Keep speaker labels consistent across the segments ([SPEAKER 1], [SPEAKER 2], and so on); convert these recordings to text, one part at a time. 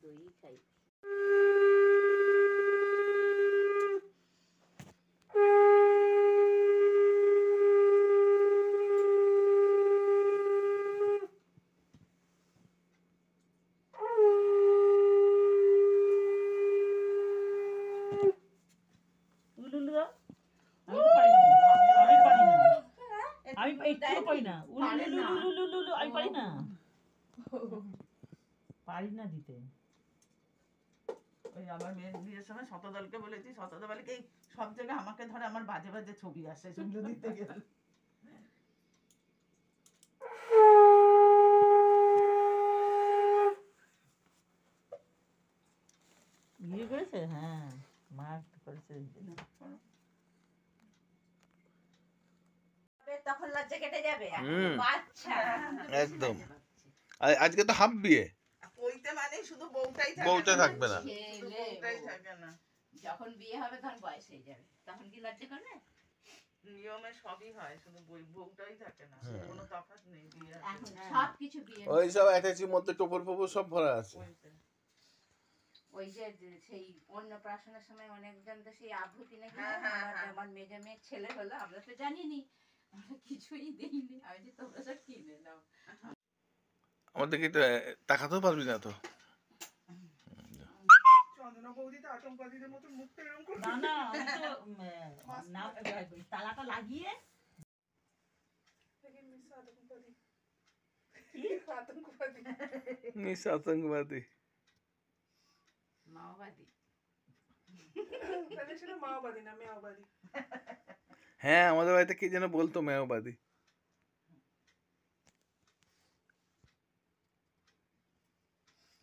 [SPEAKER 1] দই খাই।
[SPEAKER 2] আমার মেয়ের বিয়ের সময় শতদলকে বলেছি, শতদল বলে কি সব জায়গায় আমাকে ধরে, আমার বাজে বাজে ছবি আসে সেগুলো দিতে গেলে।
[SPEAKER 3] বিয়ে করেছে? হ্যাঁ, মা করেছে।
[SPEAKER 1] তখন লজ্জা কেটে যাবে। আচ্ছা,
[SPEAKER 4] একদম। আজকে তো হাফ বিয়ে,
[SPEAKER 2] ওইতে মানে শুধু বউটাই থাকে,
[SPEAKER 4] বউটা থাকবে না।
[SPEAKER 2] বউটাই থাকে না।
[SPEAKER 1] যখন বিয়ে হবে তখন বয়স হয়ে যাবে, তখন কি লজ্জা করবে?
[SPEAKER 2] নিয়মে সবই হয়, শুধু বউটাই থাকে না, কোনো তফাৎ নেই বিয়ে।
[SPEAKER 1] এখন সবকিছু বিয়ে।
[SPEAKER 4] ওই সব অ্যাটাচির মধ্যে টোপর ফোপর সব ভরা আছে।
[SPEAKER 1] ওই যে সেই অন্নপ্রাশনের সময় অনেকজন তো সেই আভূতি নাকি, আমার মেজে মেয়ের ছেলে হলো, আমরা তো জানিনি, আমরা কিছুই দেইনি। আমি যে তোমরা সব কিনে নাও।
[SPEAKER 4] আমাদেরকে তো তাকাতেও পারবি না তো।
[SPEAKER 2] চন্দনা বৌদি তো আতঙ্কবাদীদের মতো মুখটা এরকম করে।
[SPEAKER 3] না না, আমি তো তালাটা লাগিয়ে
[SPEAKER 4] মিস আতঙ্কবাদী।
[SPEAKER 1] মাওবাদী।
[SPEAKER 2] মাওবাদী না মেয়াবাদী।
[SPEAKER 4] হ্যাঁ, আমাদের বাড়িতে কি যেন বলতো মেয়বাদী।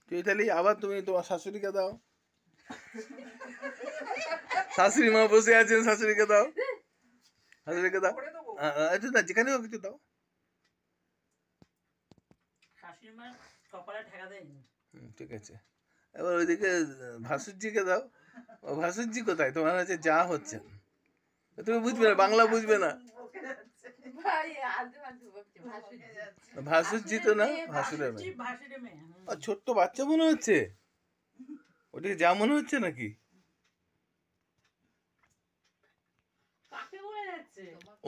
[SPEAKER 4] চৈতালি, আবার তুমি তোমার শাশুড়িকে দাও। শাশুড়ি মা বসে আছেন, শাশুড়িকে দাও, শাশুড়িকে দাও। একটু দাও, যেখানে হোক একটু দাও।
[SPEAKER 3] শাশুড়ি মার কপালে ঠেকা দেয়নি।
[SPEAKER 4] ঠিক আছে, এবার ওইদিকে ভাসুরজিকে দাও। ও ভাসুরজি কোথায়? তোমার হচ্ছে যা হচ্ছে, তুমি বুঝবে না, বাংলা বুঝবে না। ভাসুরজি তো না, ভাসুরের মেয়ে। ছোট্ট বাচ্চা মনে হচ্ছে, ওটিকে যা মনে হচ্ছে নাকি?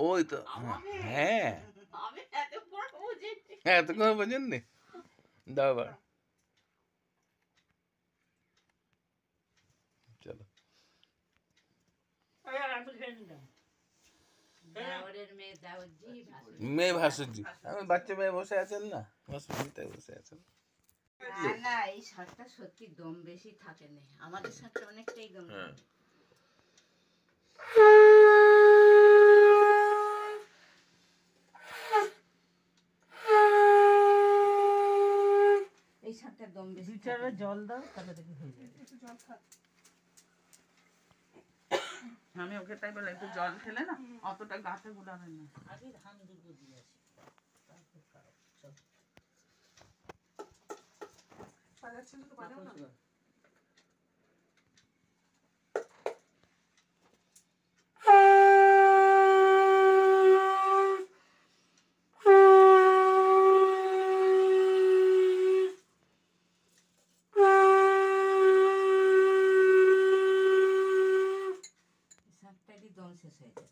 [SPEAKER 4] ওই তো, হ্যাঁ হ্যাঁ, তো কোনো বোঝেননি। দাও এবার, চলো। মেয়ে ভাসুরজি, আমি বাচ্চা মেয়ে বসে আছেন না, ভাসুরজিটাই বসে আছেন।
[SPEAKER 1] না, এই শাকটা সত্যি দম বেশি থাকে না, আমাদের শাকটা অনেকটাই দম থাকে। এই শাকটা দম বেশি।
[SPEAKER 3] দুইটারে জল দাও, তাহলে দেখি হয়ে যাবে।
[SPEAKER 2] আমি ওকে তাই বলে একটু জল খেলে না অতটা গাছে গুলাবে না।
[SPEAKER 3] আগে ধান দুটো দিয়ে আসি, তারপর খাও। চল
[SPEAKER 2] বাজাচ্ছেন তো বাজাও না।
[SPEAKER 1] শাকটারই দম শেষ হয়ে যায়।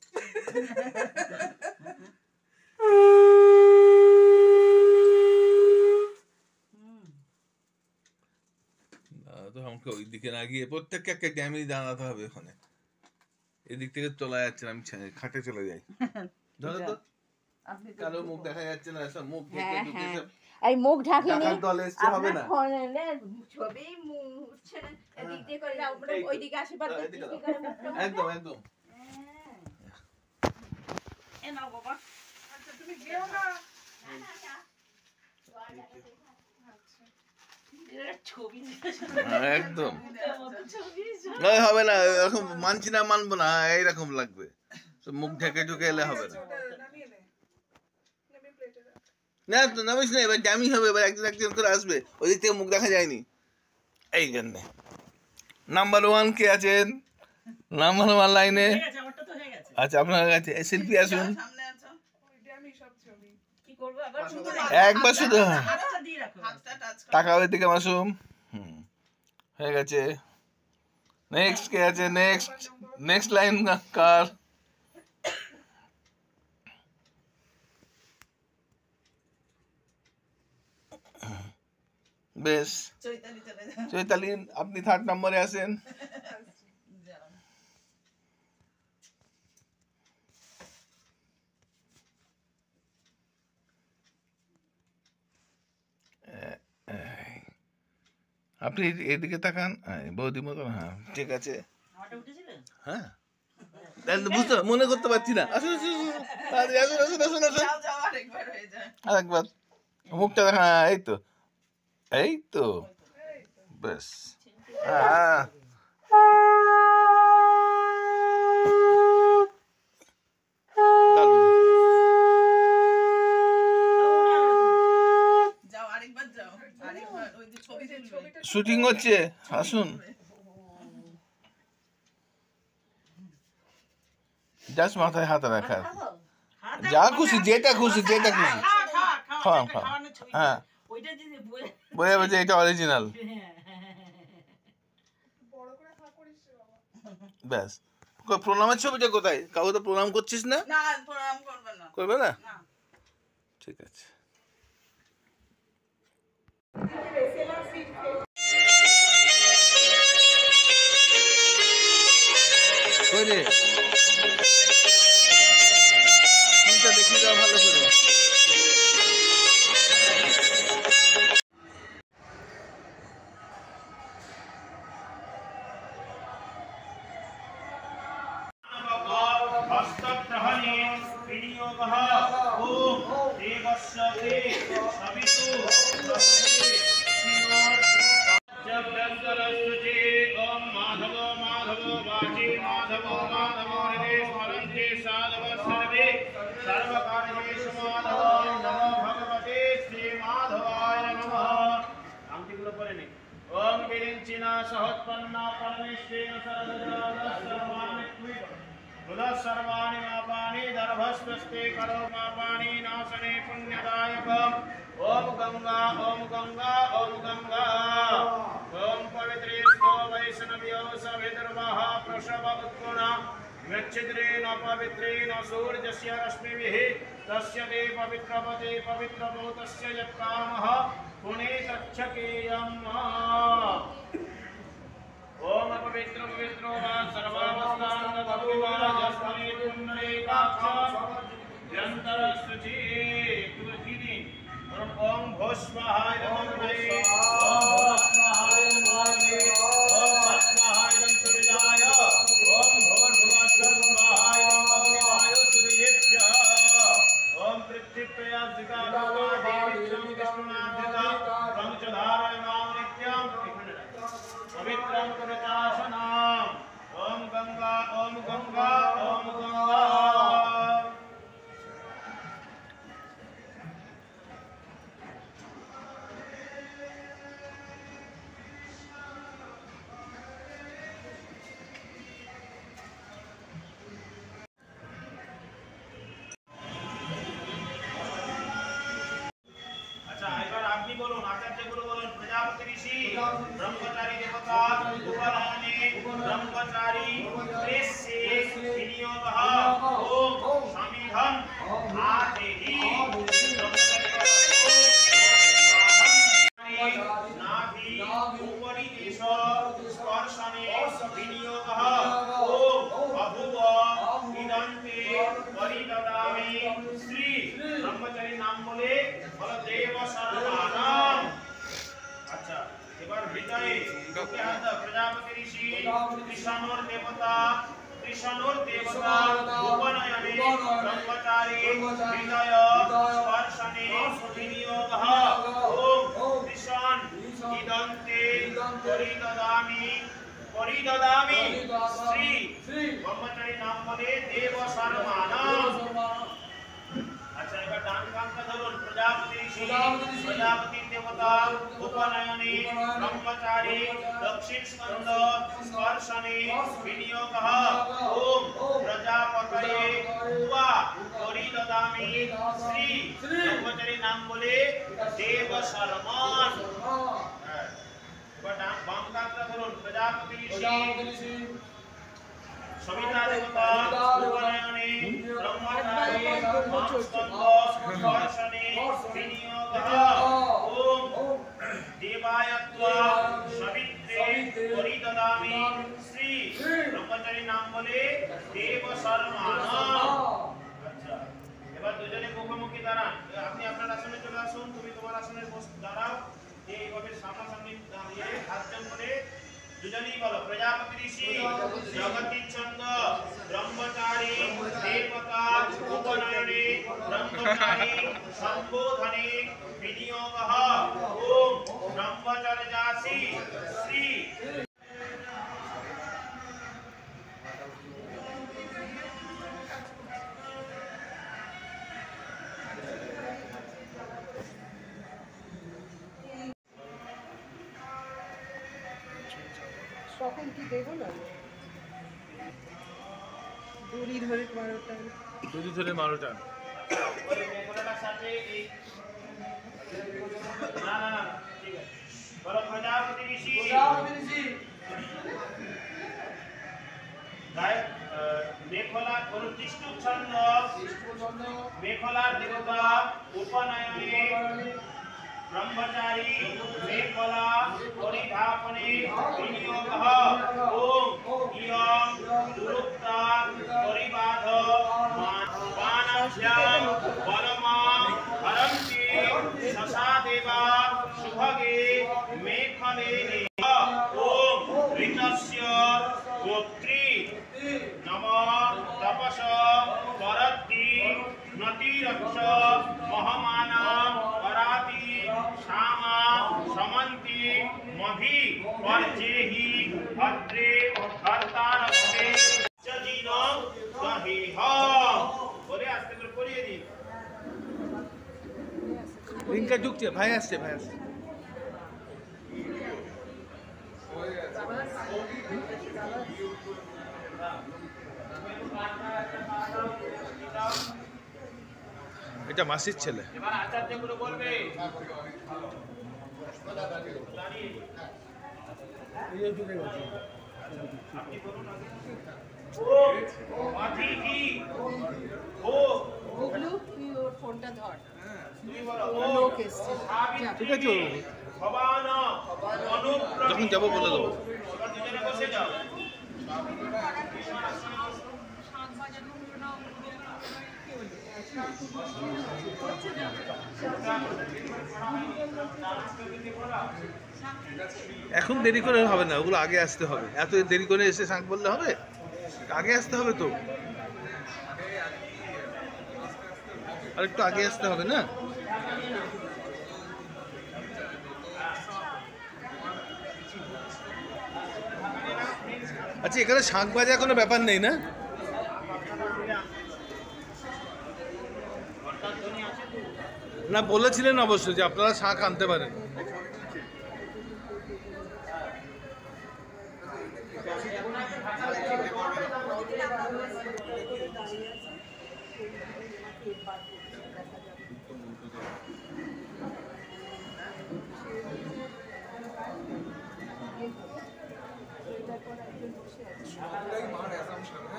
[SPEAKER 4] তো আমাকে ওই দিকে না গিয়ে প্রত্যেককে একটা ক্যামেরি দাঁড়াতে হবে ওখানে। এদিক থেকে তোলা যাচ্ছে না, আমি খাটে চলে যাই। ধরো তো, কারো মুখ দেখা যাচ্ছে না, সব মুখ ঢেকে ঢুকে সব।
[SPEAKER 1] এই মুখ ঢাকিনি,
[SPEAKER 4] টাকার দল এসছে, হবে না।
[SPEAKER 1] ফোনে ছবি উঠছে না, এদিক দিয়ে করে না, আমরা ওইদিকে আশেপাশ দেখছি কি করে মুখটা।
[SPEAKER 4] একদম একদম।
[SPEAKER 3] এ নাও বাবা।
[SPEAKER 2] আচ্ছা তুমি যেও না।
[SPEAKER 4] একদম হবে না, এরকম মানছি না, মানবো না, এইরকম লাগবে। মুখ ঢেকে ঢুকে এলে হবে না। না তো নামিস না, এবার জামি হবে, এবার একজন একজন করে আসবে, ওই দিক থেকে মুখ দেখা যায়নি। এই জন্যে নাম্বার 1 কে আছেন? নাম্বার 1 লাইনে। আচ্ছা, আপনার কাছে শিল্পী আসুন। একবার শুধু টাকা ওই দিকে মাসুম। হয়ে গেছে। নেক্সট কে আছে? নেক্সট লাইন কার? বেশ,
[SPEAKER 2] চৈতালি চলে যাও।
[SPEAKER 4] চৈতালি আপনি 3rd নম্বরে আসেন।
[SPEAKER 2] যাও।
[SPEAKER 4] আপনি এদিকে তাকান, বৌদি মতন। হ্যাঁ ঠিক আছে।
[SPEAKER 3] আমারটা উঠেছিল?
[SPEAKER 4] হ্যাঁ তাহলে তো বুঝতে মনে করতে পারছি না। আসুন আসুন আসুন আসুন আসুন আসুন আসুন
[SPEAKER 2] যাও যাও আরেকবার হয়ে যায়।
[SPEAKER 4] আরেকবার মুখটা দেখা। হ্যাঁ এই তো, এই তো, বেশ। হ্যাঁ দারুণ।
[SPEAKER 2] যাও আরেকবার যাও। আরেকবার ওই যে ছবি তুলবে।
[SPEAKER 4] শুটিং হচ্ছে, আসুন। জাস্ট মাথায় হাত রাখা, যা খুশি, যেটা খুশি, যেটা খুশি। খাওয়ান খাওয়ান। হ্যাঁ বোঝা যাবে যে এটা অরিজিনাল। ব্যাস। প্রণামের ছবিটা কোথায়? কাউকে তো প্রণাম করছিস না?
[SPEAKER 2] না প্রণাম করবে না।
[SPEAKER 4] করবে না?
[SPEAKER 2] না।
[SPEAKER 4] ঠিক আছে। কই রে? স্ক্রিনটা দেখিয়ে দাও ভালো করে।
[SPEAKER 5] हस्तप्रहणे विनियोगः ॐ देवस्य ते सवितु ससवे जभ्यन्तरस्तुते ॐ माधवो माधवो वाचे माधवो माधवो हृदे स्मरन्ते साधवः सर्वे सर्वकार्येषु माधवो नमो भगवते श्रीमाधवाय नमः। आंटीগুলো পড়ে নে। ओम विरिञ्चिना सहोत्पन्ना परमेश्वरेण सर्वजगत् सर्वाणि सर्वाणि मापानि दर्भस्वस्ते करो मापानि नाशने पुण्यदायक। ओम गंगा ओम गंगा ओम गंगा। ओम पवित्रेस्तो वैष्णव्यो सवितर्वः प्रसव उत्कुणा मच्छिद्रेण पवित्रेण सूर्यस्य रश्मिभिः तस्य ते पवित्रपते पवित्रभूतस्य यत्कामः पुनीतच्छकेयम्। ओम पवित्र पवित्रो वा सर्वावस्थांगविवाजस्मरे पुण्डरीकाक्ष यंतरस्तुति तुलसीदि। ओम भस्माय नमः। ओम भस्माय नमः। ओम भस्माय सूर्याय। ओम भूर्भुवस्वाय अग्निवाय सूर्येभ्यः। ओम पृथ्वीप्रिया जिगादेवी कृष्णनादिता पंचधारणां नित्यं पवित्रं कुरुतासनाम्। ओम गंगा ओम गंगा ओम गंगा। अच्छा এবার আপনি বলুন, আচার্যগুলো বলুন। প্রজাপতি ঋষি ব্রহ্মচারী দেবতা উপনয়নে ব্রহ্মচারী প্রেষ্যে বিনিয়োগः ওম সমিধম আদেহি। নাভি উপরি দেশ স্পর্শনে বিনিয়োগः ওম অভুব ইদন্তে পরিদদামি। শ্রী ব্রহ্মচারী নাম বলে বলদেব সর্বানাম। আচ্ছা এবার হৃদয়ে প্রজাপতি ঋষি কৃষ্ণর দেবতা উপনয়নে ব্রহ্মচারী হৃদয় স্পর্শনে বিনিয়োগः ওম কৃষ্ণ ইদন্তে পরিদদামি। শ্রী ব্রহ্মচারী নাম বলে দেব সর্বানাম। আচ্ছা এবার ডান কানটা ধরুন। প্রজাপতি ঋষি প্রজাপতি দেবতা উপনয়নে ব্রহ্মচারী দক্ষিণ স্কন্দ স্পর্শনে বিনিয়োগः ওম প্রজাপতয়ে ত্বা পরিদদামি। শ্রী ব্রহ্মচারী নাম বলে দেব শর্মণ। এবার বাম কাঁধটা ধরুন প্রজাপতি ঋষি সবিতা দেবতা উপনয়নে ব্রহ্মচারী মাংসস্কন্ধ স্পর্শনে বিনিয়োগঃ ওম দেবায়ত্বা সবিত্রে পরিদদামি শ্রী ব্রহ্মচারী নাম বলে দেব শর্মাণা। আচ্ছা, এবার দুজনে মুখোমুখি দাঁড়ান। আপনি আপনার আসনে চলে আসুন, তুমি তোমার আসনে দাঁড়াও। এইভাবে সামনাসামনি দাঁড়িয়ে হাতজন করে দুজনেই বলো প্রজাপতি ঋষি জগতি ছন্দ ব্রহ্মচারী দেবতা উপনয়নে ব্রহ্মচারী সম্বোধনে বিনিয়োগঃ ওম ব্রহ্মচর্যাসি শ্রী।
[SPEAKER 6] তখন কি দেবো না দড়ি ধরে মারোটা
[SPEAKER 5] ওই মেঘলাটার সাথে এই না না না ঠিক আছে বলো প্রজাপতি ঋষি মেঘলা অনুষ্ঠিষ্ট ছন্দ মেঘলার দেবতা উপনয়নে ব্রহ্মচারী মেঘলা পরিধাপনে বিনিয়োগঃ ওম ইয়ং দুরুক্তা পরিবাধ বাণাভ্যাম বলমাম হরন্তি সসাদেবা শুভগে মেঘলেনে ওম ঋতস্য গোত্রী নমঃ তপস পরদ্দি নতিরক্ষ মহমানাম পরাতি শ্যামা সমন্তি মভি পর্যেহি ভদ্রে ভর্তারস্তে চজিনম গহিহ। বলে আস্তে করে পড়িয়ে দিই।
[SPEAKER 4] রিঙ্কা ঢুকছে, ভাই আসছে, ভাই আসছে। এটা মাসির ছেলে।
[SPEAKER 5] এবার আচার্যগুলো বলবে আপনি বলুন ওম অতিথি ও
[SPEAKER 6] ওগুলো তুই ওর ফোনটা ধর
[SPEAKER 5] তুমি বলো
[SPEAKER 6] লোক এসছে
[SPEAKER 4] ঠিক আছে,
[SPEAKER 5] ভবান অনুপ্রভি
[SPEAKER 4] যখন যাবো বলে দেবো।
[SPEAKER 5] এবার দুজনে বসে যাও।
[SPEAKER 4] এখন দেরি করে হবে না, ওগুলো আগে আসতে হবে। এত দেরি করে এসে শাঁখ বললে হবে? আগে আসতে হবে তো, আর একটু আগে আসতে হবে না? আচ্ছা, এখানে শাঁখ বাজার কোনো ব্যাপার নেই না? না, বলেছিলেন অবশ্য যে আপনারা শাঁখ আনতে পারেন।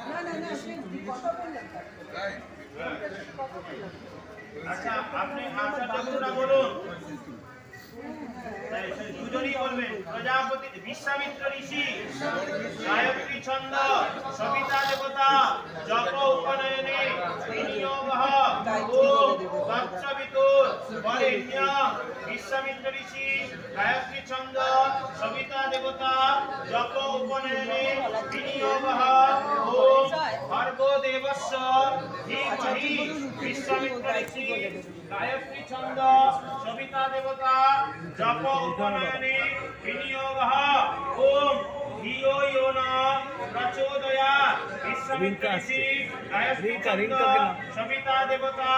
[SPEAKER 6] না না না সে কথা বললাম
[SPEAKER 5] আচ্ছা, আপনি আচার্যগুলো বলুন। দুজনই বলবেন। প্রজাপতি বিশ্বামিত্র ঋষি গায়ত্রী ছন্দ সবিতা দেবতা জপ উপনয়নে বিনিয়োগঃ ওম তৎসবিতুর বরেণ্যম। বিশ্বামিত্র ঋষি গায়ত্রী ছন্দ সবিতা দেবতা জপ উপনয়নে বিনিয়োগঃ ওম ভর্গো দেবস্য ধীমহি। বিশ্বামিত্র ঋষি গায়ত্রী ছন্দ সবিতা দেবতা জপ উপনয়নে বিনিয়োগঃ ওম ধিয়ো ইয়ো ন প্রচোদয়াৎ। বিশ্বামিত্র ঋষি গায়ত্রী ছন্দ সবিতা দেবতা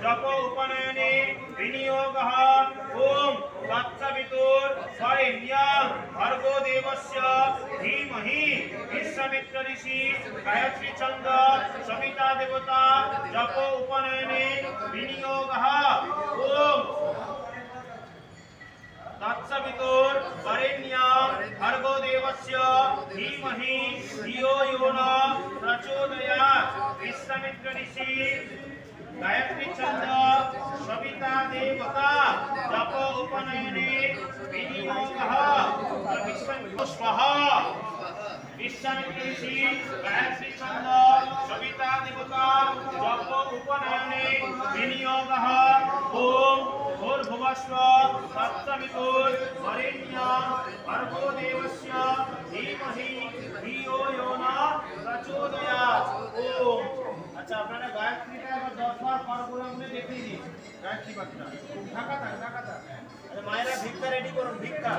[SPEAKER 5] জপ উপনয়নে বিনিয়োগঃ ওম তৎসবিতুর বরেণ্যম ভর্গো দেবস্য ধীমহি। বিশ্বামিত্র ঋষি গায়ত্রী ছন্দ সবিতা দেবতা জপ উপনয়নে বিনিয়োগঃ ওম তৎসবিতুর বরেণ্যং ভর্গো দেবস্য ধীমহি ধিয়ো यो न प्रचोदयात्। विश्वामित्र ऋषि गायत्री छंद सविता देवता जप उपनयने विनियोगः विश्वामित्र स्वाहा। विश्वामित्र ऋषि गायत्री छंद सविता देवता जप उपनयने विनियोगः। ओम भूर्भुवस्व तत्सवितुर् वरेण्यं भर्गो देवस्य धीमहि धियो यो न प्रचोदयात्। ओम। अच्छा আপনারা গায়ত্রীটা আবার 10 বার পার করে আপনি দেখিয়ে দিন গায়ত্রী পাঠটা ঢাকা থাক। আরে মায়েরা ভিক্ষা রেডি করুন ভিক্ষা।